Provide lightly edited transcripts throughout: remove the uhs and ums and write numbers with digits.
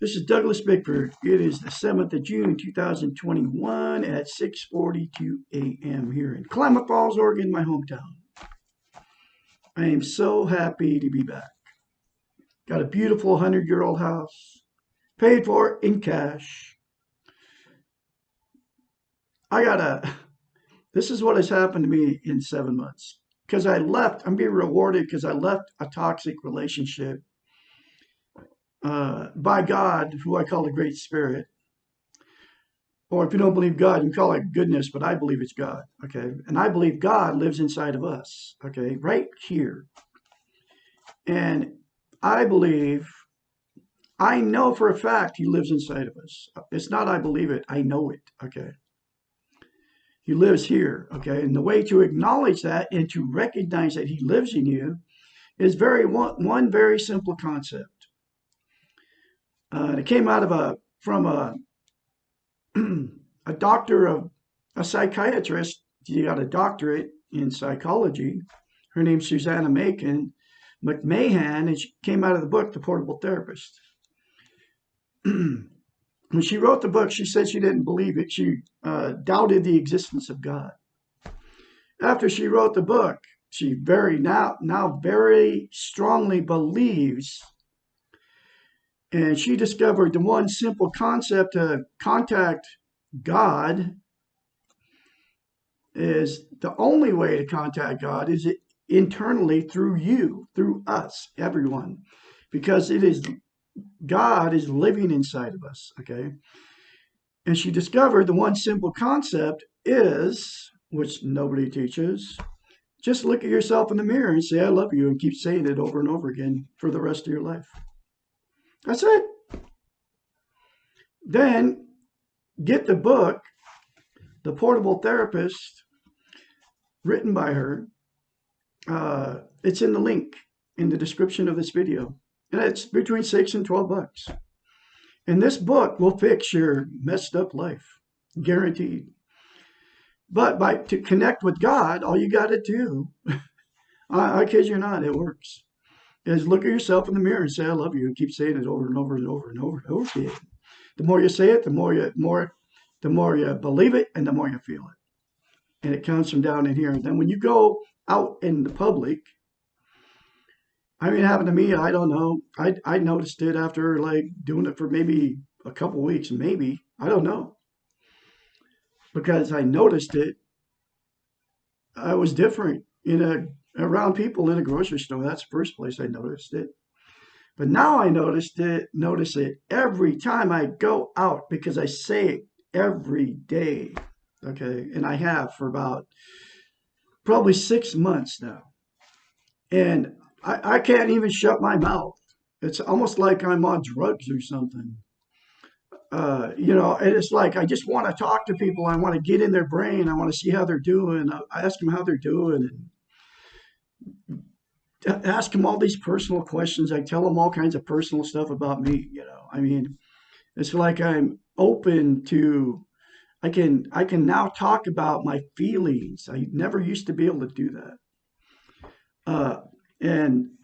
This is Douglas Bickford. It is the 7th of June, 2021 at 6:42 a.m. here in Klamath Falls, Oregon, my hometown. I am so happy to be back. Got a beautiful 100-year-old house, paid for in cash. This is what has happened to me in 7 months. Because I'm being rewarded because I left a toxic relationship by God, who I call the Great Spirit. Or if you don't believe God, you can call it goodness, but I believe it's God, okay? And I believe God lives inside of us, okay? Right here. And I know for a fact he lives inside of us. It's not I believe it, I know it, okay? He lives here, okay? And the way to acknowledge that and to recognize that he lives in you is one very simple concept. It came out from a a psychiatrist. She got a doctorate in psychology. Her name's Susanna McMahon, and she came out of the book, The Portable Therapist. When she wrote the book, she said she didn't believe it. She doubted the existence of God. After she wrote the book, she now very strongly believes, and she discovered the one simple concept to contact God is the only way to contact God is internally through you, through us, everyone, because God is living inside of us, okay? And she discovered the one simple concept is, which nobody teaches, just look at yourself in the mirror and say, I love you, and keep saying it over and over again for the rest of your life. That's it. Then get the book, The Portable Therapist, written by her. It's in the link in the description of this video. And it's between $6 and $12. And this book will fix your messed up life, guaranteed. But to connect with God, all you got to do, I kid you not, it works, is look at yourself in the mirror and say, I love you, and keep saying it over and over and over and over and over again. The more you say it, the more you believe it, and the more you feel it. And it comes from down in here. And then when you go out in the public, I mean, it happened to me, I don't know. I noticed it after like doing it for maybe a couple weeks, maybe. I don't know. Because I noticed it, I was different around people in a grocery store. That's the first place I noticed it. But now I notice it every time I go out because I say it every day. Okay. And I have for about probably 6 months now. And I can't even shut my mouth. It's almost like I'm on drugs or something. And it's like I just want to talk to people. I want to get in their brain. I want to see how they're doing. I ask them how they're doing and ask them all these personal questions. I tell them all kinds of personal stuff about me. I mean, it's like I'm open to. I can now talk about my feelings. I never used to be able to do that. And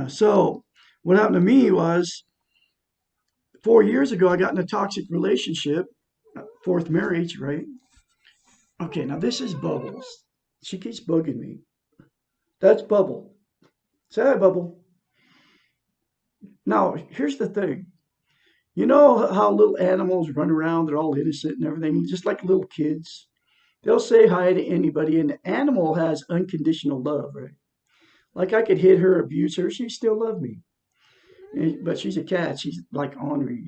so what happened to me was 4 years ago, I got in a toxic relationship, fourth marriage, right? Okay, now this is Bubbles. She keeps bugging me. That's Bubble. Say hi, Bubble. Now, here's the thing. You know how little animals run around? They're all innocent and everything, just like little kids. They'll say hi to anybody, and the animal has unconditional love, right? Like I could hit her, abuse her, she still love me. But she's a cat. She's like ornery,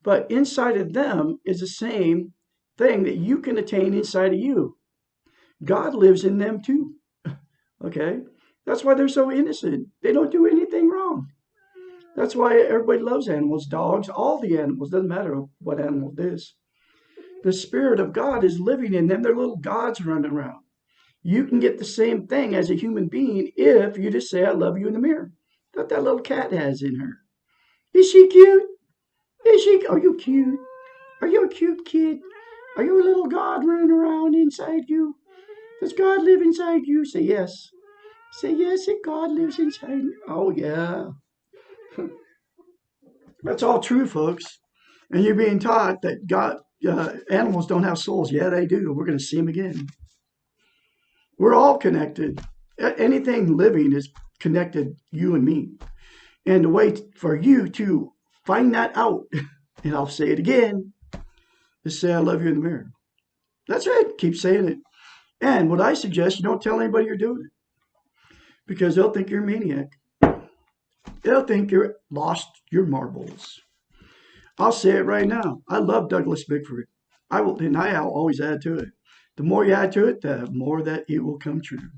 But inside of them is the same thing that you can attain inside of you. God lives in them too. Okay? That's why they're so innocent. They don't do anything wrong. That's why everybody loves animals, dogs, all the animals. Doesn't matter what animal it is. The Spirit of God is living in them. They're little gods running around. You can get the same thing as a human being if you just say, I love you in the mirror. That little cat has in her. Is she cute? Are you cute? Are you a cute kid? Are you a little God running around inside you? Does God live inside you? Say yes. Say yes, that God lives inside me. Oh, yeah. That's all true, folks. And you're being taught that God, animals don't have souls. Yeah, they do. We're going to see them again. We're all connected. Anything living is connected, you and me. And the way for you to find that out, and I'll say it again, is say, I love you in the mirror. That's it. Keep saying it. And what I suggest, you don't tell anybody you're doing it because they'll think you're a maniac. They'll think you're lost your marbles. I'll say it right now. I love Douglas Bickford. I'll always add to it. The more you add to it, the more that it will come true.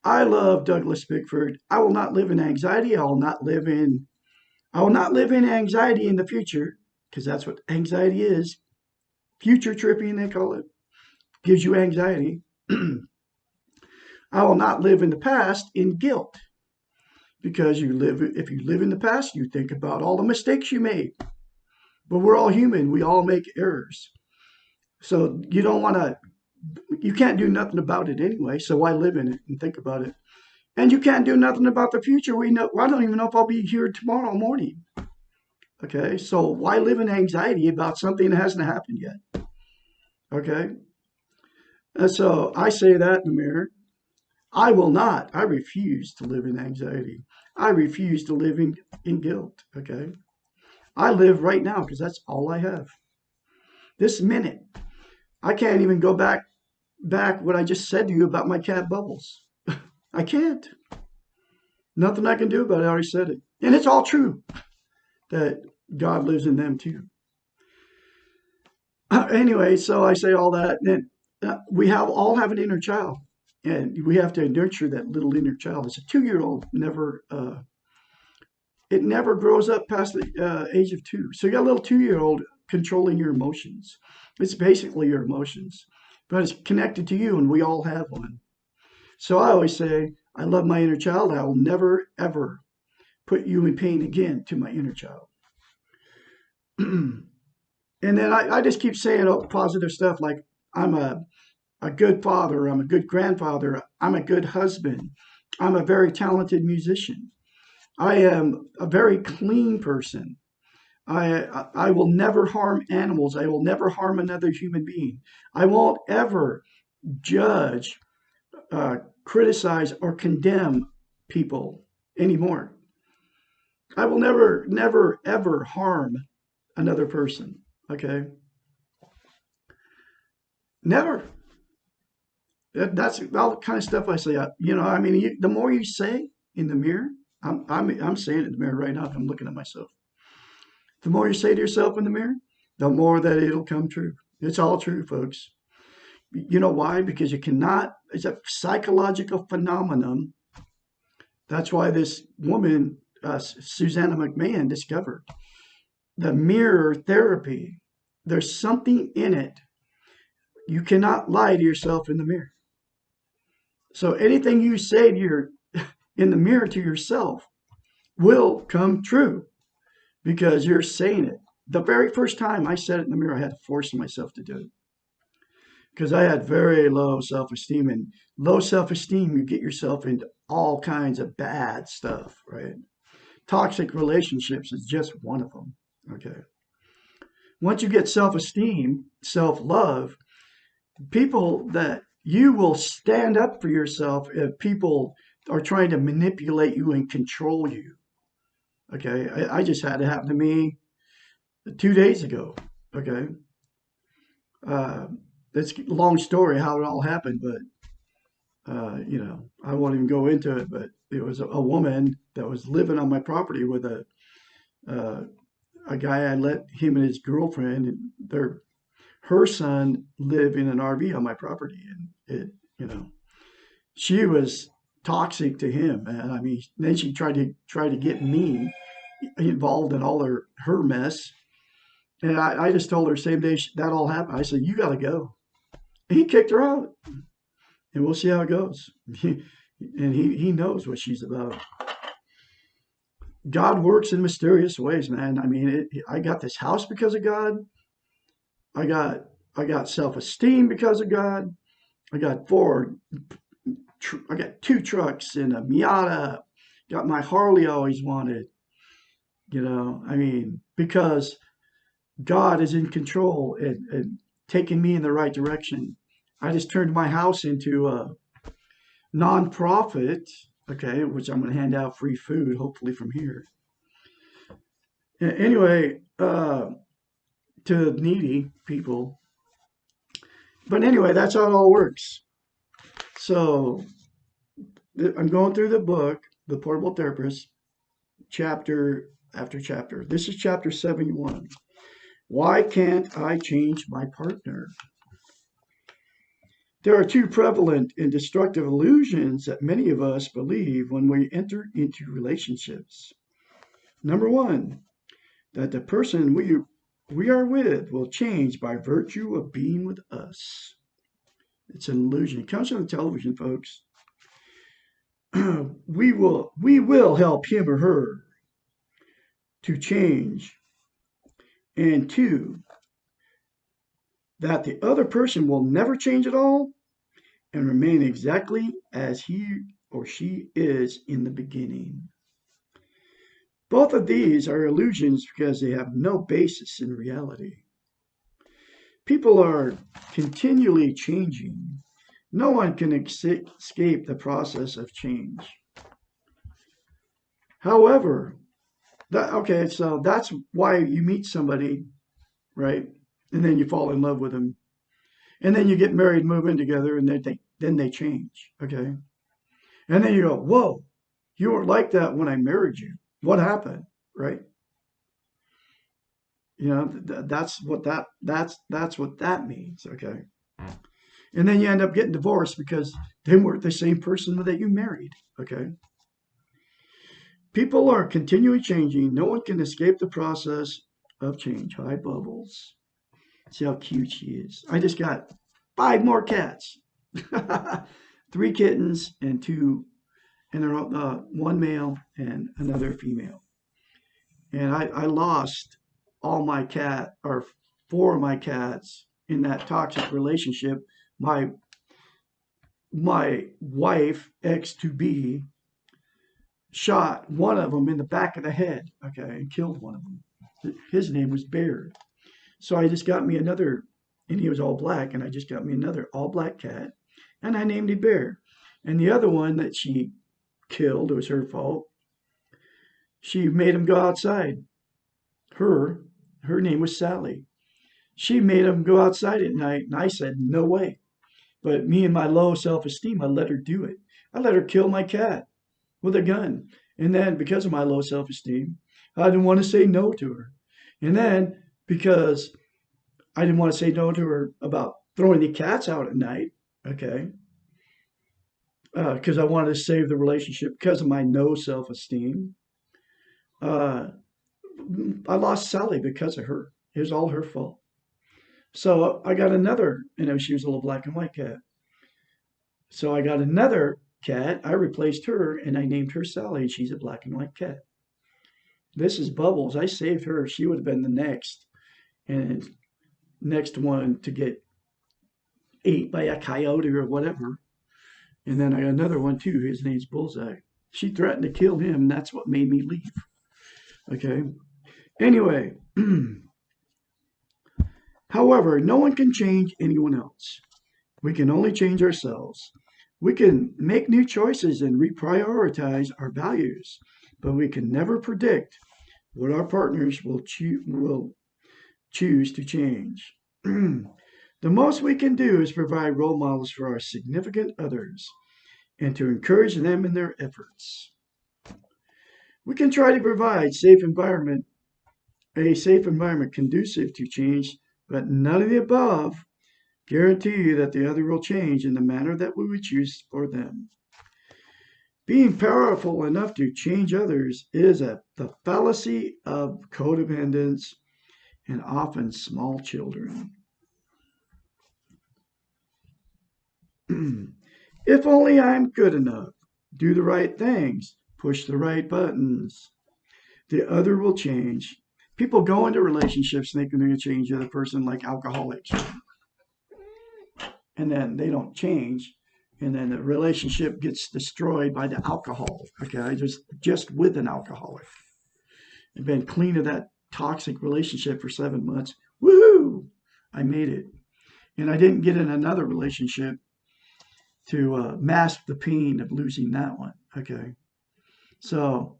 I love Douglas Bickford. I will not live in anxiety. I will not live in anxiety in the future, because that's what anxiety is. Future tripping, they call it. Gives you anxiety. I will not live in the past in guilt, because if you live in the past, you think about all the mistakes you made. But we're all human. We all make errors. So you can't do nothing about it anyway. So why live in it and think about it? And you can't do nothing about the future. I don't even know if I'll be here tomorrow morning. Okay. So why live in anxiety about something that hasn't happened yet? Okay. And so I say that in the mirror. I refuse to live in anxiety. I refuse to live in guilt. Okay. I live right now because that's all I have. This minute, I can't even go back what I just said to you about my cat Bubbles. I can't. Nothing I can do about it. I already said it. And it's all true that God lives in them too. Anyway, so I say all that. And we all have an inner child. And we have to nurture that little inner child. It's a 2-year-old it never grows up past the age of 2. So you got a little 2-year-old controlling your emotions. It's basically your emotions, but it's connected to you, and we all have one. So I always say, I love my inner child. I will never, ever put you in pain again to my inner child. And then I just keep saying positive stuff like, I'm a good father, I'm a good grandfather, I'm a good husband, I'm a very talented musician, I am a very clean person. I will never harm animals. I will never harm another human being. I won't ever judge, criticize, or condemn people anymore. I will never, never, ever harm another person. Okay? Never. That's all the kind of stuff I say. The more you say in the mirror, I'm saying it in the mirror right now. I'm looking at myself. The more you say to yourself in the mirror, the more that it'll come true. It's all true, folks. You know why? Because it's a psychological phenomenon. That's why this woman, Susanna McMahon, discovered the mirror therapy. There's something in it. You cannot lie to yourself in the mirror. So anything you say in the mirror to yourself will come true because you're saying it. The very first time I said it in the mirror, I had to force myself to do it because I had very low self-esteem, and low self-esteem, you get yourself into all kinds of bad stuff, right? Toxic relationships is just one of them. Okay. Once you get self-esteem, self-love, people that you will stand up for yourself if people are trying to manipulate you and control you. Okay. I just had it happen to me 2 days ago. Okay. It's a long story how it all happened, but I won't even go into it. But it was a woman that was living on my property with a guy. I let him and his girlfriend and her son live in an RV on my property, and she was toxic to him, man. I mean, then she tried to get me involved in all her mess. And I just told her same day that all happened. I said, "You got to go." And he kicked her out, and we'll see how it goes. And he knows what she's about. God works in mysterious ways, man. I mean, I got this house because of God. I got self-esteem because of God. I got two trucks and a Miata. Got my Harley I always wanted. I mean, because God is in control and taking me in the right direction. I just turned my house into a nonprofit, okay, which I'm going to hand out free food, hopefully from here. Anyway, to needy people. But anyway, that's how it all works. So I'm going through the book, The Portable Therapist, chapter after chapter. This is chapter 71. Why can't I change my partner? There are two prevalent and destructive illusions that many of us believe when we enter into relationships. Number one, that the person we are with will change by virtue of being with us. It's an illusion. It comes from the television, folks. we will help him or her to change. And two, that the other person will never change at all and remain exactly as he or she is in the beginning. Both of these are illusions because they have no basis in reality. People are continually changing. No one can escape the process of change. However, so that's why you meet somebody, right? And then you fall in love with them. And then you get married, move in together, and then they change, okay? And then you go, whoa, you weren't like that when I married you. What happened, right? That's what that means, okay? And then you end up getting divorced because they weren't the same person that you married, okay? People are continually changing. No one can escape the process of change. Hi, Bubbles. See how cute she is. I just got 5 more cats. 3 kittens and 2, and they're 1 male and another female. And I lost all my cat, or 4 of my cats in that toxic relationship. My wife, ex to be, shot one of them in the back of the head, okay, and killed one of them. His name was Bear. So I just got me another, and he was all black, and I just got me another all black cat, and I named him Bear. And the other one that she killed, it was her fault, she made him go outside. Her name was Sally. She made him go outside at night, and I said, no way. But me and my low self-esteem, I let her do it. I let her kill my cat with a gun. And then because of my low self-esteem, I didn't want to say no to her. And then because I didn't want to say no to her about throwing the cats out at night, okay, because I wanted to save the relationship because of my no self-esteem, uh, I lost Sally because of her. It was all her fault. So I got another, she was a little black and white cat. So I got another cat. I replaced her and I named her Sally, and she's a black and white cat. This is Bubbles. I saved her. She would have been the next one to get ate by a coyote or whatever. And then I got another one too. His name's Bullseye. She threatened to kill him, and that's what made me leave. Okay. Anyway, however, no one can change anyone else. We can only change ourselves. We can make new choices and reprioritize our values, but we can never predict what our partners will choose to change. The most we can do is provide role models for our significant others and to encourage them in their efforts. We can try to provide a safe environment conducive to change, but none of the above guarantee you that the other will change in the manner that we would choose for them. Being powerful enough to change others is the fallacy of codependence and often small children. If only I'm good enough, do the right things, push the right buttons, the other will change. People go into relationships thinking they're going to change the other person, like alcoholics. And then they don't change. And then the relationship gets destroyed by the alcohol. Okay, just with an alcoholic. I've been clean of that toxic relationship for 7 months. Woohoo! I made it. And I didn't get in another relationship to mask the pain of losing that one. Okay. So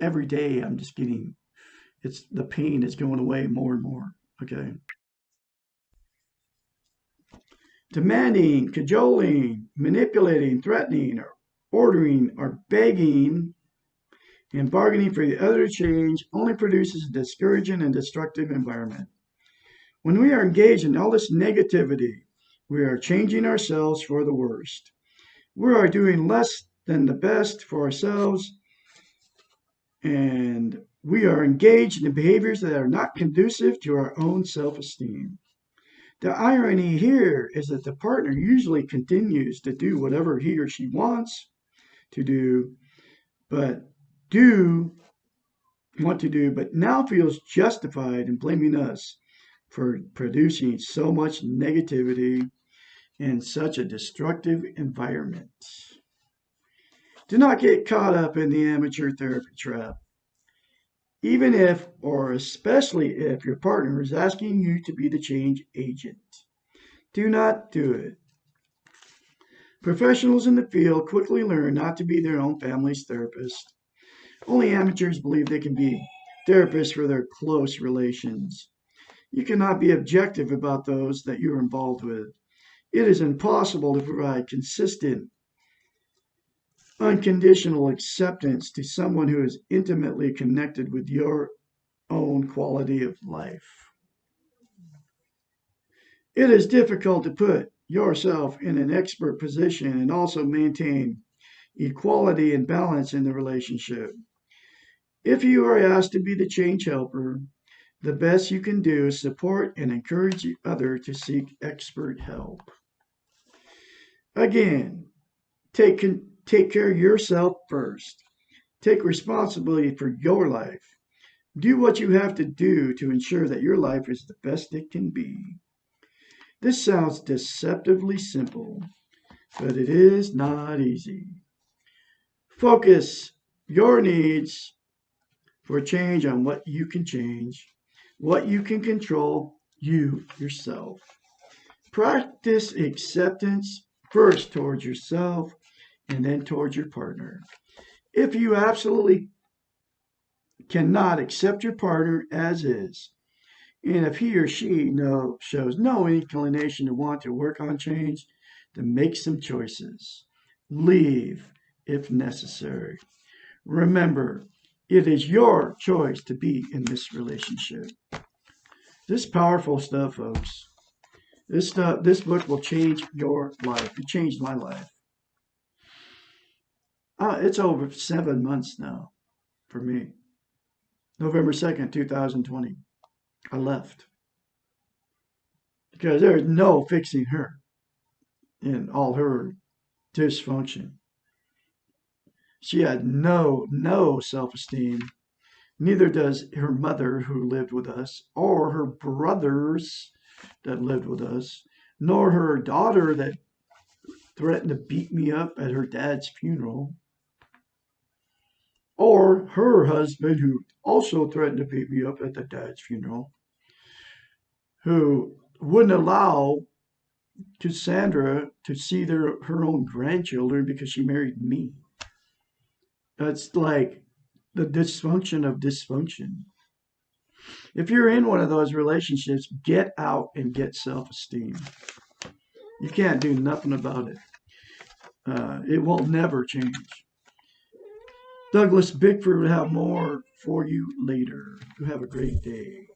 every day I'm just getting, the pain is going away more and more. Okay. Demanding, cajoling, manipulating, threatening, or ordering, or begging and bargaining for the other to change only produces a discouraging and destructive environment. When we are engaged in all this negativity, we are changing ourselves for the worst. We are doing less than the best for ourselves, and we are engaged in behaviors that are not conducive to our own self-esteem. The irony here is that the partner usually continues to do whatever he or she wants to do, but now feels justified in blaming us for producing so much negativity in such a destructive environment. Do not get caught up in the amateur therapy trap. Even if, or especially if, your partner is asking you to be the change agent. Do not do it. Professionals in the field quickly learn not to be their own family's therapist. Only amateurs believe they can be therapists for their close relations. You cannot be objective about those that you are involved with. It is impossible to provide consistent, unconditional acceptance to someone who is intimately connected with your own quality of life. It is difficult to put yourself in an expert position and also maintain equality and balance in the relationship. If you are asked to be the change helper, the best you can do is support and encourage the other to seek expert help. Again, take care of yourself first. Take responsibility for your life. Do what you have to do to ensure that your life is the best it can be. This sounds deceptively simple, but it is not easy. Focus your needs for change on what you can change, what you can control, you yourself. Practice acceptance first towards yourself and then towards your partner. If you absolutely cannot accept your partner as is, and if he or she shows no inclination to want to work on change, then make some choices. Leave if necessary. Remember, it is your choice to be in this relationship. This is powerful stuff, folks. This book will change your life. It changed my life. It's over 7 months now for me. November 2nd, 2020. I left. Because there's no fixing her in all her dysfunction. She had no self-esteem. Neither does her mother who lived with us, or her brothers that lived with us, nor her daughter that threatened to beat me up at her dad's funeral, or her husband who also threatened to beat me up at the dad's funeral, who wouldn't allow Cassandra to see her own grandchildren because she married me. That's like the dysfunction of dysfunction. If you're in one of those relationships, get out and get self-esteem. You can't do nothing about it. It will never change. Douglas Bickford will have more for you later. You have a great day.